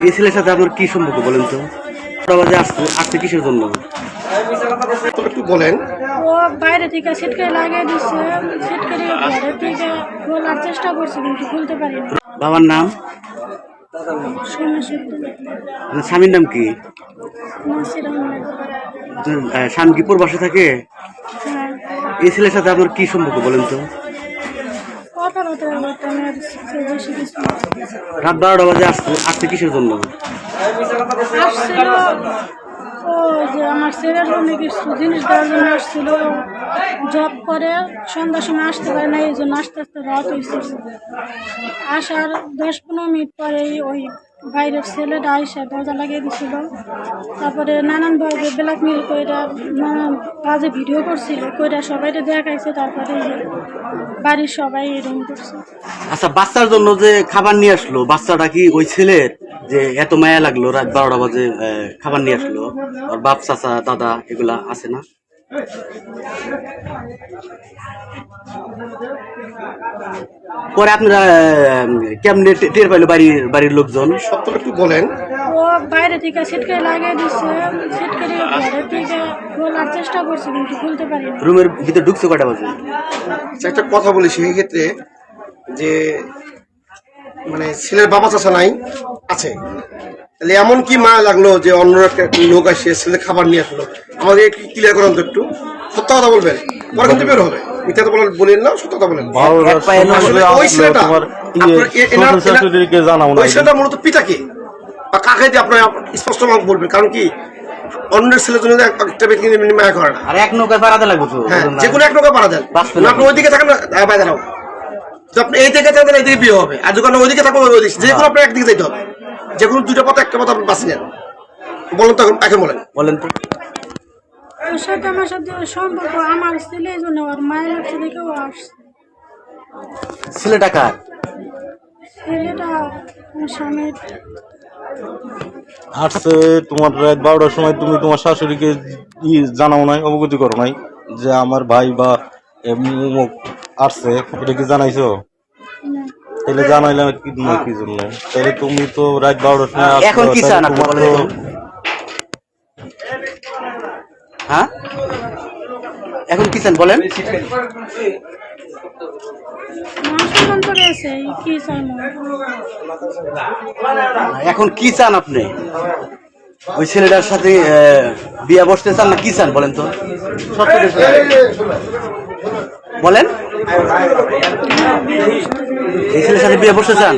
এই ছেলের সাথে আপনার কি সম্পর্ক বলেন তো? বাজে আসছে কিসের জন্য একটু বলেন। ও বাইরে থেকে ছিটকারি লাগিয়ে দিচ্ছে, ছিটকারি ঘরে থেকে খোলার চেষ্টা করছে কিন্তু খুলতে পারিনি। বাবার নাম? সমস্যা স্বামীর নাম কি? স্বামী কি প্রবাসে থাকে? হ্যাঁ, এই ছেলের সাথে আপনার কি সম্পর্ক বলেন তো? কথাবার্তা বেশি কিছু না। রাত 12টা বাজে আসছে কিসের জন্য? আসছিল ও যে আমার ছেলের জন্য কিছু জিনিস দেওয়ার জন্য আসছিল, জব করে সন্ধ্যার সময় আসতে পারে না, এই জন্য আস্তে আস্তে রাত হয়েছে। আসার 10-15 মিনিট পরেই ওই বাইরের ছেলেটা আইসা দরজা লাগিয়ে দিছিল। তারপরে নানানভাবে ব্ল্যাকমেল করে নানান কাজে ভিডিও করছিল, কইরা সবাইকে দেখাইছে। তারপরে বাড়ির সবাই এরকম করছে। আচ্ছা, বাচ্চার জন্য যে খাবার নিয়ে আসলো, বাচ্চাটা কি ওই ছেলের? যে এত মায়া লাগলো রাত 12টা বাজে খাবার নিয়ে আসলো, আর বাপ চাচা দাদা এগুলা আছে না? পরে আপনারা কেমনে টের পাইলো বাড়ির লোকজন? সত্যটা একটু বলেন। ও বাইরে থেকে ছিটকারি লাগিয়ে দিচ্ছে, ছিটকারি ঘরে থেকে খোলার চেষ্টা করছে কিন্তু খুলতে পারিনি। রুমের ভিতরে ঢুকছে কয়টা বাজে? একটা কথা বলি সেই ক্ষেত্রে, যে মানে ছেলের বাবা চাচা নাই আছে, তাহলে এমন কি মায়া লাগলো যে অন্য একটা লোক আসে ছেলে খাবার নিয়ে আসলো? আমাদের একটু ক্লিয়ার করেন তো, একটু সত্য কথা বলবেন, পরে কিন্তু বের হবে। মিথ্যা তো বলেন না, সত্য কথা বলেন। ওই ছেলেটা ওই ছেলেটা মূলত পিতাকে বা কাকে দিয়ে আপনার স্পষ্ট নাম বলবেন, কারণ কি অন্যের ছেলের জন্য একটা ব্যক্তি মায়া করে না। আর এক নৌকায় পাড়া লাগবে তো। হ্যাঁ, যে কোনো এক নৌকা পাড়া দেন, আপনি ওইদিকে থাকেন না বাইরে দাঁড়াও, আপনি এই দিকে থাকেন এইদিকে বিয়ে হবে, আর যখন ওইদিকে থাকবেন ওই দিকে, যে কোনো আপনার একদিকে যেতে হবে। যে কোনো দুইটা পথ একটা পথ আপনি বাঁচি নেন। বলেন তো, এখন বলেন তো। ওর সাথে আমার সাথে সম্পর্ক আমার ছেলে, এই জন্য ওর মায়ের লাগছে দেখে ও আসছে। ছেলেটা কার? ছেলেটা আমার স্বামীর। আসছে তোমার রাত 12টার সময়, তুমি তোমার শাশুড়িকে জানাও নাই, অবগতি করো নাই যে আমার ভাই বা আসছে? এটা কি জানাইছো? তাহলে জানাইলাম কি জন্য? তাহলে তুমি তো রাত 12টার সময় এখন কি চান আপনি বলেন তো? হ্যাঁ, এখন কি চান বলেন? এখন কি চান আপনি? ওই ছেলেটার সাথে বিয়ে বসতে চান না কি চান বলেন তো? বলেন, এই ছেলের সাথে বিয়ে বসতে চান?